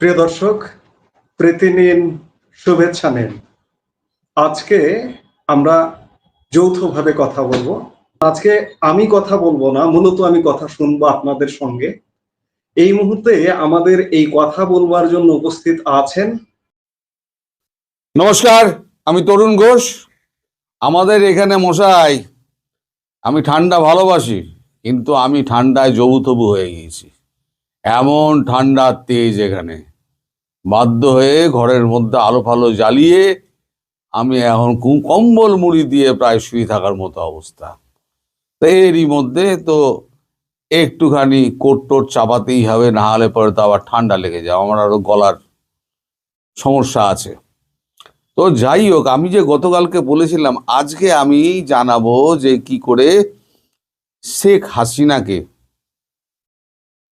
প্রিয় দর্শক, প্রীতি নিন, শুভেচ্ছা নিন। আজকে আমরা যৌথভাবে কথা বলবো। আজকে আমি কথা বলবো না, মূলত আমি কথা শুনবো আপনাদের সঙ্গে। এই মুহূর্তে আমাদের এই কথা বলবার জন্য উপস্থিত আছেন। নমস্কার, আমি তরুণ ঘোষ। আমাদের এখানে মশাই, আমি ঠান্ডা ভালোবাসি, কিন্তু আমি ঠান্ডায় জবুথবু হয়ে গিয়েছি। এমন ঠান্ডার তেজ এখানে, বাধ্য হয়ে ঘরের মধ্যে আলো ফালো জ্বালিয়ে আমি এখন কম্বল মুড়ি দিয়ে প্রায় শুয়ে থাকার মতো অবস্থা। তো এরই মধ্যে তো একটুখানি কোট টোট চাপাতেই হবে, না হলে পরে তো আবার ঠান্ডা লেগে যায়, আমার আরো গলার সমস্যা আছে। তো যাই হোক, আমি যে গতকালকে বলেছিলাম আজকে আমি জানাবো যে কি করে শেখ হাসিনাকে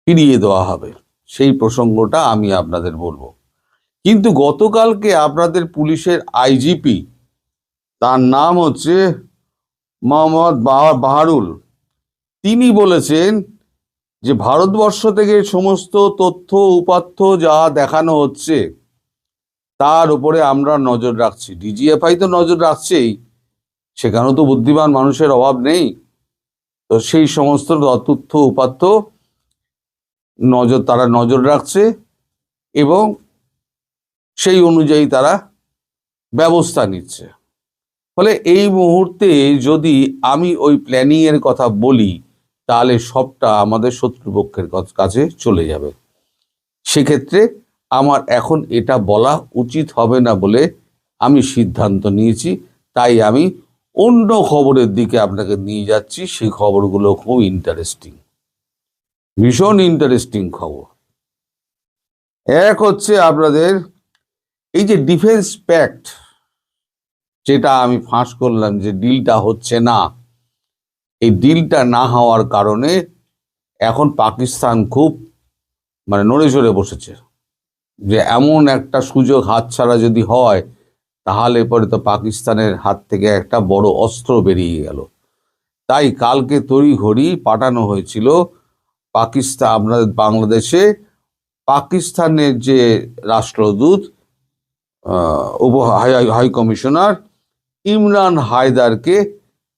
ফিরিয়ে দেওয়া হবে, সেই প্রসঙ্গটা আমি আপনাদের বলবো। কিন্তু গতকালকে আপনাদের পুলিশের আইজিপি, তার নাম হচ্ছে মোহাম্মদ বাহারুল, তিনি বলেছেন যে ভারতবর্ষ থেকে সমস্ত তথ্য উপাত্ত যা দেখানো হচ্ছে তার উপরে আমরা নজর রাখছি। ডিজিএফআই তো নজর রাখছেই, সেখানেও তো বুদ্ধিমান মানুষের অভাব নেই। তো সেই সমস্ত তথ্য উপাত্ত তারা নজর রাখছে এবং সেই অনুযায়ী তারা ব্যবস্থা নিচ্ছে। ফলে এই মুহূর্তে যদি আমি ওই প্ল্যানিং এর কথা বলি, তাহলে সবটা আমাদের শত্রুপক্ষের কাছে চলে যাবে। সেক্ষেত্রে আমার এখন এটা বলা উচিত হবে না বলে আমি সিদ্ধান্ত নিয়েছি। তাই আমি অন্য খবরের দিকে আপনাকে নিয়ে যাচ্ছি। সেই খবরগুলো খুব ইন্টারেস্টিং, ভীষণ ইন্টারেস্টিং খবর। এক হচ্ছে আপনাদের এই যে ডিফেন্স প্যাক্ট, যেটা আমি ফাঁস করলাম যে ডিলটা হচ্ছে না, এই ডিলটা না হওয়ার কারণে এখন পাকিস্তান খুব নড়ে চড়ে বসেছে যে এমন একটা সুযোগ হাতছাড়া যদি হয়, তাহলে পরে তো পাকিস্তানের হাত থেকে একটা বড় অস্ত্র বেরিয়ে গেল। তাই কালকে তড়িঘড়ি পাঠানো হয়েছিল পাকিস্তান, আপনাদের বাংলাদেশে পাকিস্তানের যে রাষ্ট্রদূত, হাই কমিশনার ইমরান হায়দারকে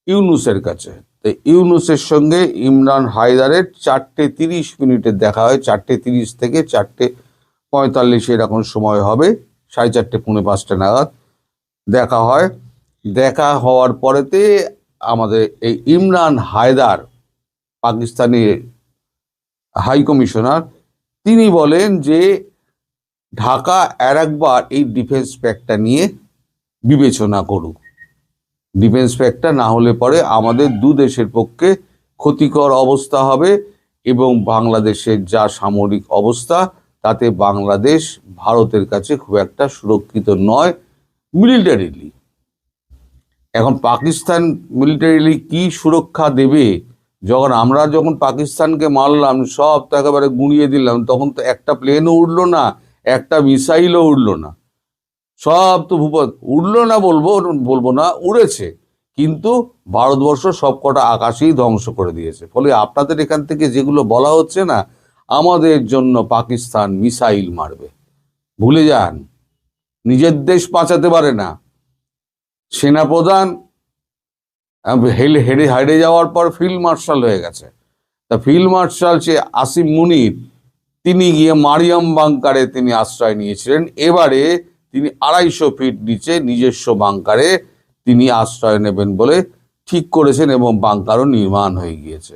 ইউনুসের কাছে। তো ইউনুসের সঙ্গে ইমরান হায়দারের 4:30 দেখা হয়। 4:30 থেকে 4:45 এরকম সময় হবে, 4:30 পৌনে 5টা নাগাদ দেখা হয়। দেখা হওয়ার পরেতে আমাদের এই ইমরান হায়দার, পাকিস্তানি হাই কমিশনার, তিনি বলেন যে ঢাকা আর একবার এই ডিফেন্স প্যাক্টটা নিয়ে বিবেচনা করুক। ডিফেন্স প্যাক্টটা না হলে পরে আমাদের দু দেশের পক্ষে ক্ষতিকর অবস্থা হবে এবং বাংলাদেশের যা সামরিক অবস্থা, তাতে বাংলাদেশ ভারতের কাছে খুব একটা সুরক্ষিত নয় মিলিটারিলি। এখন পাকিস্তান মিলিটারিলি কি সুরক্ষা দেবে? যখন পাকিস্তানকে মারলাম, সব তো একেবারে গুঁড়িয়ে দিলাম, তখন তো একটা প্লেনও উড়লো না, একটা মিসাইলও উড়লো না, সব তো উড়লো না বলবো না, উড়েছে, কিন্তু ভারতবর্ষ সবকটা আকাশেই ধ্বংস করে দিয়েছে। ফলে আপনাদের এখান থেকে যেগুলো বলা হচ্ছে না, আমাদের জন্য পাকিস্তান মিসাইল মারবে, ভুলে যান। নিজের দেশ বাঁচাতে পারে না। সেনাপ্রধান হেরে যাওয়ার পর ফিল্ড মার্শাল হয়ে গেছে। তা ফিল্ড মার্শাল সে আসিম মুনির, তিনি গিয়ে মারিয়াম বাংকারে তিনি আশ্রয় নিয়েছিলেন। এবারে তিনি 250 ফিট নিচে নিজস্ব বাংকারে তিনি আশ্রয় নেবেন বলে ঠিক করেছেন এবং বাংকারও নির্মাণ হয়ে গিয়েছে।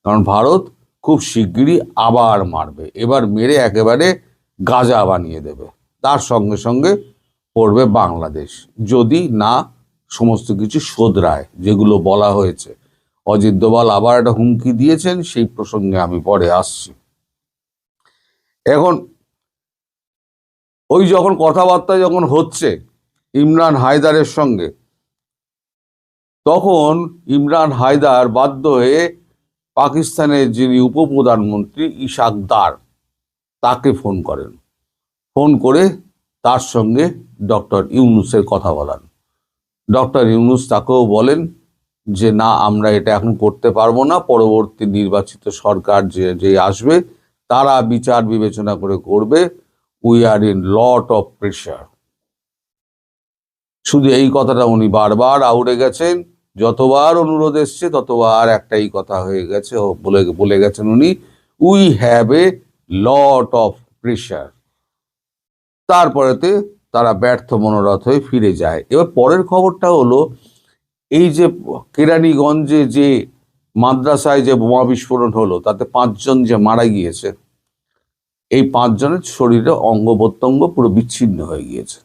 কারণ ভারত খুব শিগগিরই আবার মারবে, এবার মেরে একেবারে গাজা বানিয়ে দেবে। তার সঙ্গে সঙ্গে পড়বে বাংলাদেশ, যদি না সমস্ত কিছু শোধরায় যেগুলো বলা হয়েছে। অজিত দোভাল আবার একটা হুমকি দিয়েছেন, সেই প্রসঙ্গে আমি পরে আসছি। এখন যখন কথাবার্তা হচ্ছে ইমরান হায়দারের সঙ্গে, তখন ইমরান হায়দার বাধ্য হয়ে পাকিস্তানের যিনি উপপ্রধানমন্ত্রী ইশাক দার, তাকে ফোন করেন। ফোন করে তার সঙ্গে ডক্টর ইউনুসের কথা বলান। ডক্টর ইউনুস তাকেও বলেন যে না, আমরা এটা এখন করতে পারবো না, পরবর্তী নির্বাচিত সরকার যে আসবে তারা বিচার বিবেচনা করে করবে, we are in lot of pressure. শুধু এই কথাটা উনি বারবার আউড়ে গেছেন, যতবার অনুরোধ এসছে ততবার একটাই কথা হয়ে গেছে, ও বলে গেছেন উনি, we have a lot of pressure. তারপরেতে তারা ব্যর্থ মনোরথ হয়ে ফিরে যায়। এবার পরের খবরটা হলো, এই যে কেরানীগঞ্জে যে মাদ্রাসায় যে বোমা বিস্ফোরণ হলো, তাতে 5 জন যে মারা গিয়েছে, এই 5 জনের শরীরে অঙ্গ প্রত্যঙ্গ পুরো বিচ্ছিন্ন হয়ে গিয়েছে।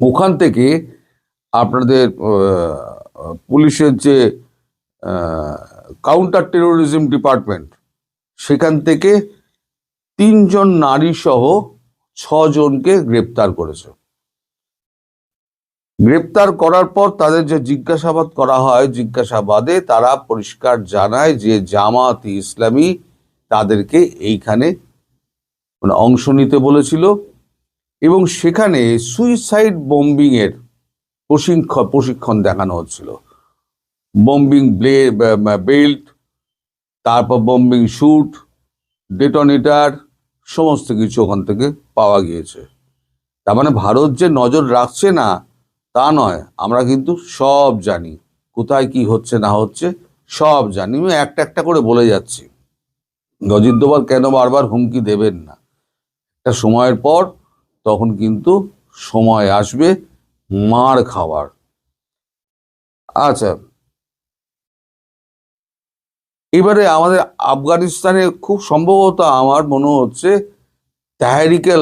ওখান থেকে আপনাদের পুলিশের যে কাউন্টার টেরোরিজম ডিপার্টমেন্ট, সেখান থেকে 3 জন নারী সহ 6 জনকে গ্রেপ্তার করেছে। গ্রেপ্তার করার পর তাদের যে জিজ্ঞাসাবাদ করা হয়, জিজ্ঞাসাবাদে তারা পরিষ্কার জানায় যে জামাত ইসলামী তাদেরকে এইখানে মানে অংশ নিতে বলেছিল, এবং সেখানে সুইসাইড বম্বিং এর প্রশিক্ষণ দেখানো হচ্ছিল। বম্বিং বেল্ট, তারপর বম্বিং শুট, ডেটোনেটর, সমস্ত কিছু ওখান থেকে পাওয়া গিয়েছে। তার মানে ভারত যে নজর রাখছে না তা নয়, আমরা কিন্তু সব জানি কোথায় কি হচ্ছে না হচ্ছে, সব জানি। আমি একটা একটা করে বলে যাচ্ছি। অজিত দোভাল কেন বারবার হুমকি দেবেন না, একটা সময়ের পর তখন কিন্তু সময় আসবে মার খাওয়ার। আচ্ছা, এবারে আমাদের আফগানিস্তানে খুব সম্ভবত আমার মনে হচ্ছে তেহরিকে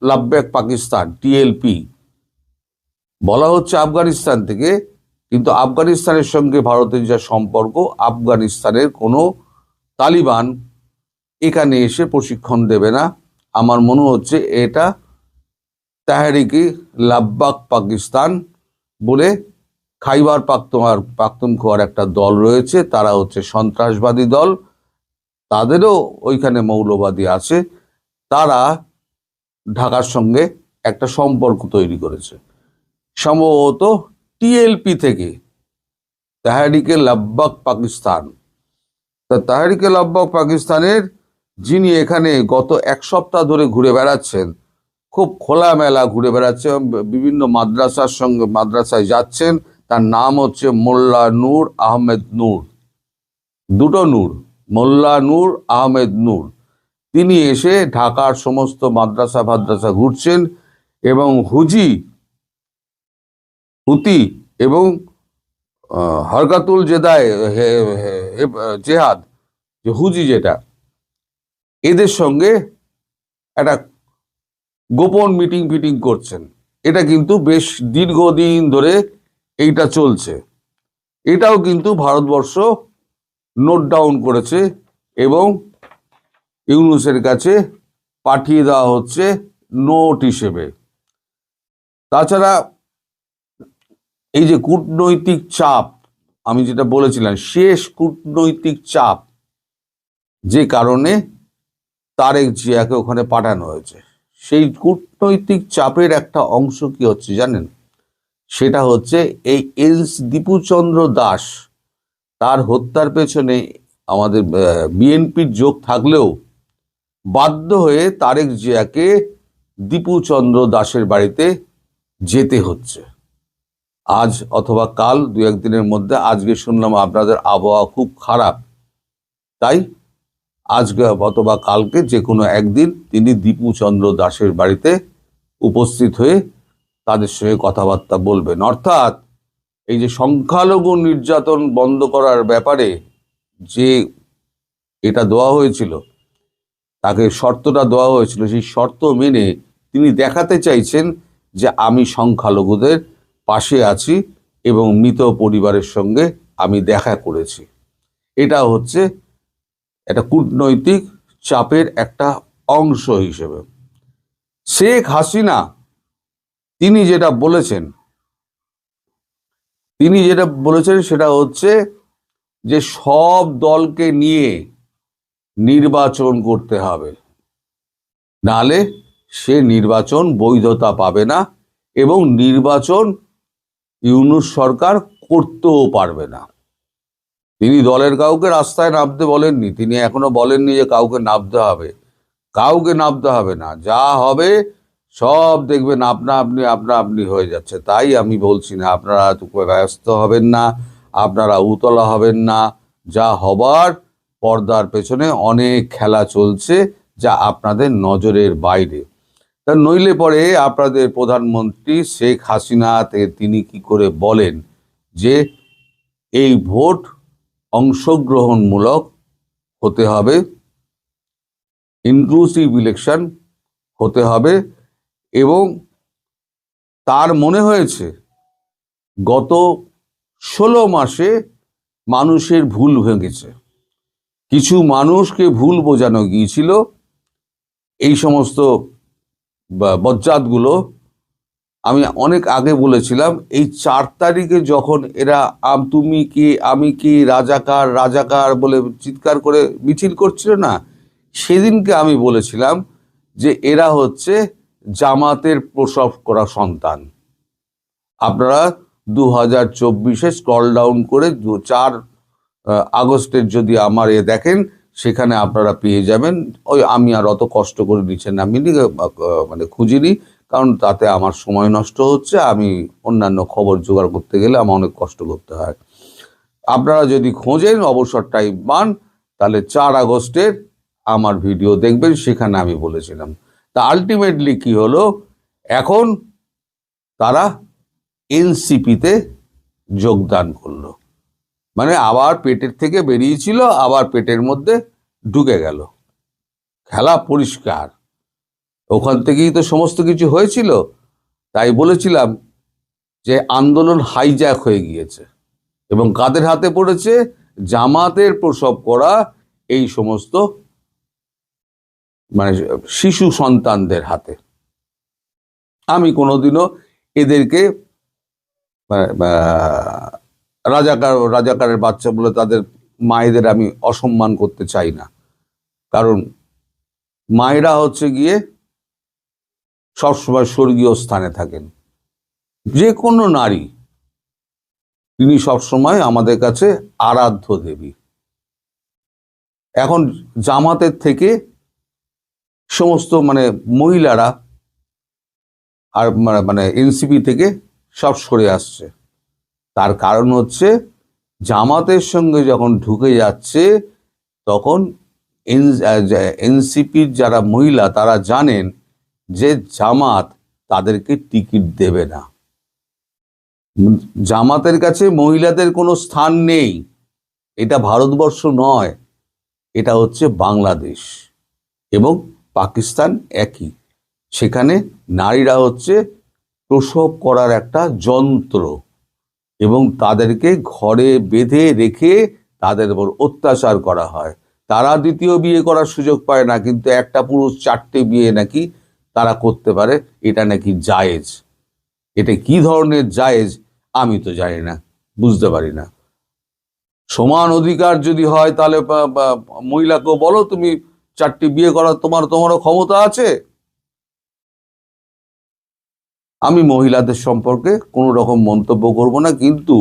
লাব্বাক পাকিস্তান, টিএলপি বলা হচ্ছে আফগানিস্তান থেকে, কিন্তু আফগানিস্তানের সঙ্গে ভারতের যা সম্পর্ক, আফগানিস্তানের কোনো তালিবান এখানে এসে প্রশিক্ষণ দেবে না। আমার মনে হচ্ছে এটা তেহরিকে লাব্বাক পাকিস্তান বলে খাইবার পাখতুনখোয়ার একটা দল রয়েছে, তারা হচ্ছে সন্ত্রাসবাদী দল, তাদেরও ওইখানে মৌলবাদী আছে, তারা ঢাকার সঙ্গে একটা সম্পর্ক তৈরি করেছে। সম্ভবত টিএলপি থেকে, তেহরিকে লাব্বাক পাকিস্তান। তা তেহরিকে লাব্বাক পাকিস্তানের যিনি এখানে গত 1 সপ্তাহ ধরে ঘুরে বেড়াচ্ছেন, খুব খোলামেলা ঘুরে বেড়াচ্ছেন, বিভিন্ন মাদ্রাসায় যাচ্ছেন, তার নাম হচ্ছে মোল্লা নূর আহমেদ নূর। 2টো নূর, মোল্লা নূর আহমেদ নূর। তিনি এসে ঢাকার সমস্ত মাদ্রাসা ঘুরছেন এবং হুতি এবং হরকাতুল জেহাদ, যে হুজি যেটা, এদের সঙ্গে একটা গোপন মিটিং করছেন। এটা কিন্তু বেশ দীর্ঘদিন ধরে এইটা চলছে। এটাও কিন্তু ভারতবর্ষ নোট ডাউন করেছে এবং ইউনূসের কাছে পাঠিয়ে দেওয়া হচ্ছে নোট হিসেবে। তাছাড়া এই যে কূটনৈতিক চাপ, আমি যেটা বলেছিলাম, শেষ কূটনৈতিক চাপ, যে কারণে তারেক জিয়াকে ওখানে পাঠানো হয়েছে, সেই কূটনৈতিক চাপের একটা অংশ কি হচ্ছে জানেন? সেটা হচ্ছে এই দীপুচন্দ্র দাস, তার হত্যার পেছনে আমাদের বিএনপির যোগ থাকলেও বাধ্য হয়ে তারেক জিয়াকে দীপুচন্দ্র দাসের বাড়িতে যেতে হচ্ছে। আজ অথবা কাল, 2-1 দিনের মধ্যে। আজকে শুনলাম আপনাদের আবহাওয়া খুব খারাপ, তাই আজকে অথবা কালকে যে কোনো একদিন তিনি দীপুচন্দ্র দাসের বাড়িতে উপস্থিত হয়ে তাদের সঙ্গে কথাবার্তা বলবেন। অর্থাৎ এই যে সংখ্যালঘু নির্যাতন বন্ধ করার ব্যাপারে যে এটা দেওয়া হয়েছিল, তাকে শর্তটা দেওয়া হয়েছিল, সেই শর্ত মেনে তিনি দেখাতে চাইছেন যে আমি সংখ্যালঘুদের পাশে আছি এবং মৃত পরিবারের সঙ্গে আমি দেখা করেছি। এটা হচ্ছে একটা কূটনৈতিক চাপের একটা অংশ হিসেবে। শেখ হাসিনা তিনি যেটা বলেছেন সেটা হচ্ছে যে সব দলকে নিয়ে নির্বাচন করতে হবে, নালে সে নির্বাচন বৈধতা পাবে না এবং নির্বাচন ইউনূস সরকার করতেও পারবে না। তিনি দলের কাউকে রাস্তায় নামতে বলেননি, তিনি এখনো বলেননি যে কাউকে নামতে হবে। কাউকে নামতে হবে না, যা হবে সব দেখবেন আপনা আপনি হয়ে যাচ্ছে। তাই আমি বলছি না আপনারা ব্যস্ত হবেন না, আপনারা উতলা হবেন না। যা হবার পর্দার পেছনে অনেক খেলা চলছে যা আপনাদের নজরের বাইরে। তা নইলে পরে আপনাদের প্রধানমন্ত্রী শেখ হাসিনা তিনি কি করে বলেন যে এই ভোট অংশগ্রহণমূলক হতে হবে, ইনক্লুসিভ ইলেকশন হতে হবে, এবং তার মনে হয়েছে গত 16 মাসে মানুষের ভুল ভেঙেছে। কিছু মানুষকে ভুল বোঝানো গিয়েছিল। এই সমস্ত বজ্জাতগুলো আমি অনেক আগে বলেছিলাম, এই 4 তারিখে যখন এরা তুমি কি আমি কি রাজাকার রাজাকার বলে চিৎকার করে মিছিল করছিল না, সেদিনকে আমি বলেছিলাম যে এরা হচ্ছে জামাতের প্রসব করা সন্তান। আপনারা 2024-এ স্ক্রল ডাউন করে 4 আগস্টের যদি আমার দেখেন, সেখানে আপনারা পেয়ে যাবেন। ওই আমি আর অত কষ্ট করে নিচে নামিনি, মানে খুঁজিনি, কারণ তাতে আমার সময় নষ্ট হচ্ছে। আমি অন্যান্য খবর জোগাড় করতে গেলে আমার অনেক কষ্ট করতে হয়। আপনারা যদি খোঁজেন অবসর টাইম পান, তাহলে 4 আগস্টের আমার ভিডিও দেখবেন, সেখানে আমি বলেছিলাম। তা আলটিমেটলি কি হলো, এখন তারা এনসিপিতে যোগদান করলো। মানে আবার পেটের থেকে বেরিয়েছিল, আবার পেটের মধ্যে ঢুকে গেল। খেলা পরিষ্কার, ওখান থেকেই তো সমস্ত কিছু হয়েছিল। তাই বলেছিলাম যে আন্দোলন হাইজ্যাক হয়ে গিয়েছে, এবং কাদের হাতে পড়েছে? জামাতের প্রসব করা এই সমস্ত মানে শিশু সন্তানদের হাতে। আমি কোনোদিনও এদেরকে রাজাকারের বাচ্চা বলে তাদের মায়েদের আমি অসম্মান করতে চাই না, কারণ মায়েরা হচ্ছে গিয়ে সবসময় স্বর্গীয় স্থানে থাকেন। যে কোনো নারী, তিনি সবসময় আমাদের কাছে আরাধ্য দেবী। এখন জামাতের থেকে সমস্ত মানে মহিলারা আর মানে এনসিপি থেকে সব সরে আসছে। তার কারণ হচ্ছে জামাতের সঙ্গে যখন ঢুকে যাচ্ছে, তখন এনসিপির যারা মহিলা তারা জানেন যে জামাত তাদেরকে টিকিট দেবে না। জামাতের কাছে মহিলাদের কোনো স্থান নেই। এটা ভারতবর্ষ নয়, এটা হচ্ছে বাংলাদেশ এবং পাকিস্তান একই। সেখানে নারীরা হচ্ছে প্রসব করার একটা যন্ত্র, এবং তাদেরকে ঘরে বেঁধে রেখে তাদের উপর অত্যাচার করা হয়। তারা দ্বিতীয় বিয়ে করার সুযোগ পায় না, কিন্তু একটা পুরুষ 4টে বিয়ে নাকি তারা করতে পারে। এটা নাকি জায়েজ। এটা কি ধরনের জায়েজ আমি তো জানি না, বুঝতে পারি না। সমান অধিকার যদি হয়, তাহলে মহিলাকেও বলো তুমি 4টে বিয়ে করার তোমারও ক্ষমতা আছে। আমি মহিলাদের সম্পর্কে কোনো রকম মন্তব্য করব না, কিন্তু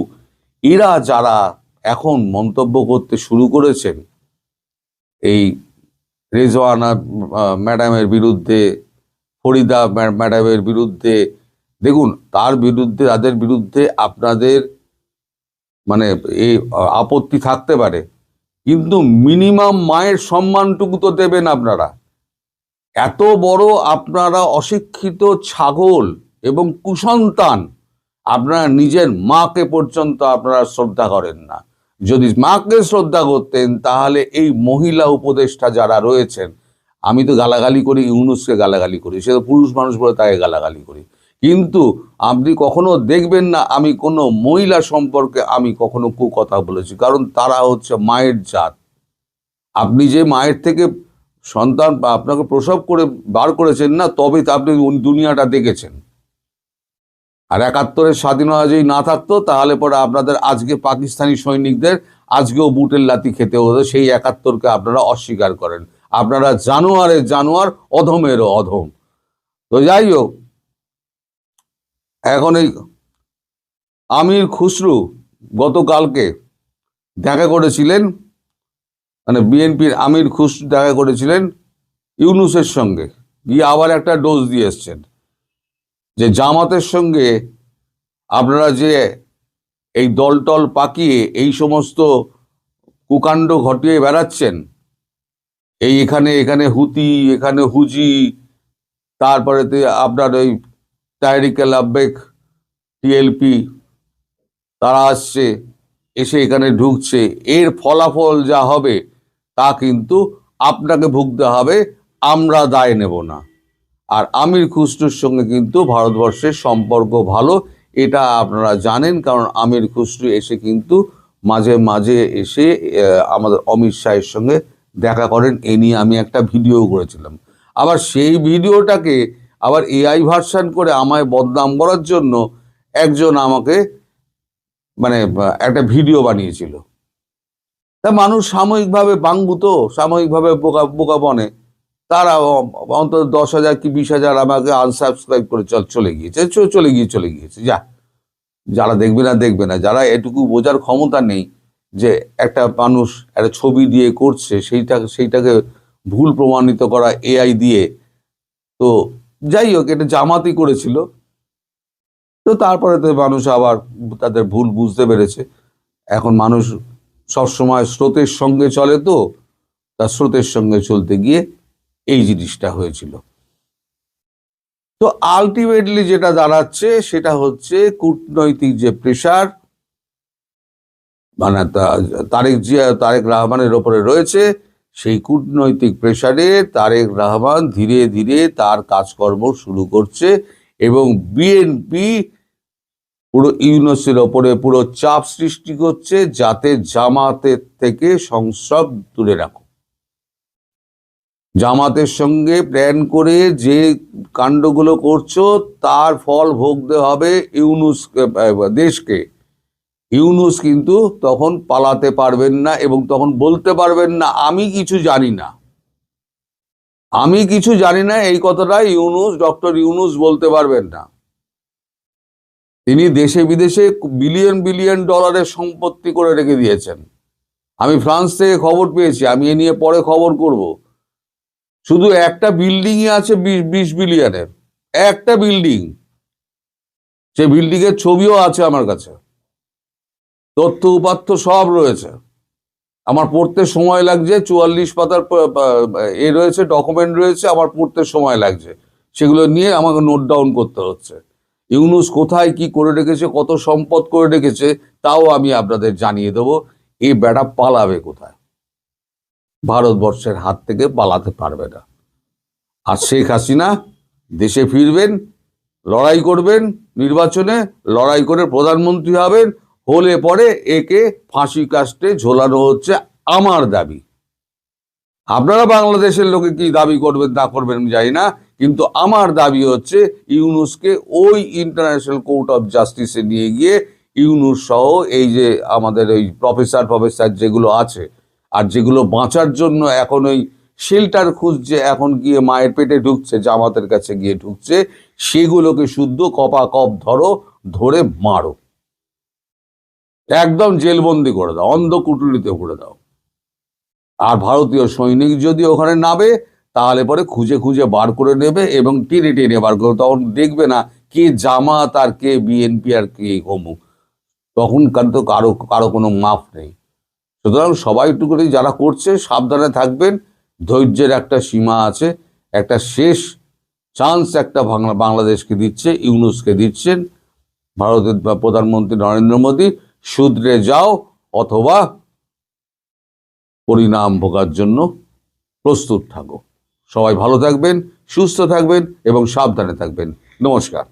এরা যারা এখন মন্তব্য করতে শুরু করেছেন, এই রেজওয়ানা ম্যাডামের বিরুদ্ধে, ফরিদা ম্যাডামের বিরুদ্ধে, দেখুন তার বিরুদ্ধে, তাদের বিরুদ্ধে আপনাদের মানে এই আপত্তি থাকতে পারে, কিন্তু মিনিমাম মায়ের সম্মানটুকু তো দেবেন আপনারা। এত বড় আপনারা অশিক্ষিত ছাগল এবং কুসন্তান, আপনারা নিজের মাকে পর্যন্ত আপনারা শ্রদ্ধা করেন না। যদি মাকে শ্রদ্ধা করতেন, তাহলে এই মহিলা উপদেষ্টা যারা রয়েছেন, আমি তো গালাগালি করি, ইউনূসকে গালাগালি করি, সে তো পুরুষ মানুষ বলে তাকে গালাগালি করি, কিন্তু আপনি কখনো দেখবেন না আমি কোনো মহিলা সম্পর্কে আমি কখনো কথা বলেছি, কারণ তারা হচ্ছে মায়ের জাত। আপনি যে মায়ের থেকে সন্তান বা আপনাকে প্রসব করে বার করেছেন না, তবে তো আপনি দুনিয়াটা দেখেছেন। আর 71-এর স্বাধীনতা যদি না থাকতো, তাহলে পরে আপনাদের আজকে পাকিস্তানি সৈনিকদের আজকেও বুটের লাথি খেতে হতো। সেই 71-কে আপনারা অস্বীকার করেন। আপনারা জানোয়ারের জানোয়ার, অধমেরও অধম। তো যাই হোক, এখন এই আমির খুসরু গতকালকে দেখা করেছিলেন, মানে বিএনপির আমির খুসরু দেখা করেছিলেন ইউনূসের সঙ্গে গিয়ে আবার একটা ডোজ দিয়ে এসছেন যে জামাতের সঙ্গে আপনারা যে এই দলটল পাকিয়ে এই সমস্ত কুকাণ্ড ঘটিয়ে বেড়াচ্ছেন, এই এখানে এখানে হুতি, এখানে হুজি, তারপরে আপনার ওই তাহরিকে লাব্বেক টিএলপি, তারা আসছে, এসে এখানে ঢুকছে, এর ফলাফল যা হবে তা কিন্তু আপনাকে ভুগতে হবে, আমরা দায় নেব না। আর আমির খুসরোর সঙ্গে কিন্তু ভারতবর্ষের সম্পর্ক ভালো, এটা আপনারা জানেন, কারণ আমির খুসরো এসে কিন্তু মাঝে মাঝে এসে আমাদের অমিত শাহের সঙ্গে দেখা করেন। এ নিয়ে আমি একটা ভিডিও করেছিলাম। আবার সেই ভিডিওটাকে আবার এআই ভার্সন করে আমায় বদনাম করার জন্য একজন আমাকে মানে একটা ভিডিও বানিয়েছিল। তা মানুষ সাময়িকভাবে বাংবু, তো সাময়িকভাবে বোকা বোকা বনে, তারা অন্তত 10,000 কি 20,000 আমাকে আনসাবস্ক্রাইব করে চলে গিয়েছে। যারা দেখবে না, যারা এটুকু বোঝার ক্ষমতা নেই যে একটা মানুষ একটা ছবি দিয়ে করছে, সেইটাকে ভুল প্রমাণিত করা এআই দিয়ে। তো যাই হোক, এটা জামাতই করেছিল। তো তারপরে তো মানুষ আবার তাদের ভুল বুঝতে পেরেছে। এখন মানুষ সবসময় স্রোতের সঙ্গে চলে, তো তার স্রোতের সঙ্গে চলতে গিয়ে এই জিনিসটা হয়েছিল। তো আলটিমেটলি যেটা দাঁড়াচ্ছে সেটা হচ্ছে কূটনৈতিক যে প্রেশার মানে তারেক রহমানের ওপরে রয়েছে, সেই কূটনৈতিক প্রেশারে তারেক রহমান ধীরে ধীরে তার কাজকর্ম শুরু করছে এবং বিএনপি পুরো ইউনূসের ওপরে পুরো চাপ সৃষ্টি করছে যাতে জামাতের থেকে সংস্রব দূরে রাখো। জামাতের সঙ্গে প্ল্যান করে যে কাণ্ডগুলো করছো তার ফল ভোগতে হবে ইউনূস দেশকে। ইউনূস কিন্তু তখন পালাতে পারবেন না এবং তখন বলতে পারবেন না আমি কিছু জানি না, এই কথাটা ডক্টর ইউনূস বলতে পারবেন না। তিনি দেশে বিদেশে বিলিয়ন বিলিয়ন ডলারের সম্পত্তি করে রেখে দিয়েছেন। আমি ফ্রান্স থেকে খবর পেয়েছি, আমি এ নিয়ে পরে খবর করব। শুধু একটা বিল্ডিংই আছে 20 বিলিয়নের, একটা বিল্ডিং। সে বিল্ডিং এর ছবিও আছে আমার কাছে, তথ্য উপাত্ত সব রয়েছে। আমার পড়তে সময় লাগছে, 44 পাতার রয়েছে, ডকুমেন্ট রয়েছে, আমার পড়তে সময় লাগছে। সেগুলো নিয়ে আমাকে নোট ডাউন করতে হচ্ছে। ইউনূস কোথায় কি করে রেখেছে, কত সম্পদ করে রেখেছে, তাও আমি আপনাদের জানিয়ে দেবো। এই বেটা পালাবে কোথায়? ভারতবর্ষের হাত থেকে পালাতে পারবে না। আর শেখ হাসিনা দেশে ফিরবেন, লড়াই করবেন, নির্বাচনে লড়াই করে প্রধানমন্ত্রী হবেন, হলে পরে একে ফাঁসি কাস্টে ঝোলানো হচ্ছে আমার দাবি। আপনারা বাংলাদেশের লোকে কি দাবি করবেন না করবেন জানি না, কিন্তু আমার দাবি হচ্ছে ইউনূসকে ওই ইন্টারন্যাশনাল কোর্ট অফ জাস্টিসে নিয়ে গিয়ে ইউনূস সহ এই যে আমাদের ওই প্রফেসর যেগুলো আছে আর যেগুলো বাঁচার জন্য এখন ওই শেল্টার খুঁজছে, এখন গিয়ে মায়ের পেটে ঢুকছে, জামাতের কাছে গিয়ে ঢুকছে, সেগুলোকে শুদ্ধ কপাকপ ধরে মারো, একদম জেলবন্দি করে দাও, অন্ধকুটুরিতে করে দাও। আর ভারতীয় সৈনিক যদি ওখানে নামে তাহলে পরে খুঁজে খুঁজে বার করে নেবে এবং টেনে টেনে বার করে, তখন দেখবে না কে জামাত আর কে বিএনপি আর কে অমুক, তখন কিন্তু কারো কোনো মাফ নেই। সুতরাং সবাই একটু করে যারা করছে সাবধানে থাকবেন, ধৈর্যের একটা সীমা আছে, একটা শেষ চান্স একটা বাংলাদেশকে দিচ্ছে, ইউনূসকে দিচ্ছেন ভারতের প্রধানমন্ত্রী নরেন্দ্র মোদী। শুধরে যাও অথবা পরিণাম ভোগার জন্য প্রস্তুত থাকো। সবাই ভালো থাকবেন, সুস্থ থাকবেন এবং সাবধানে থাকবেন। নমস্কার।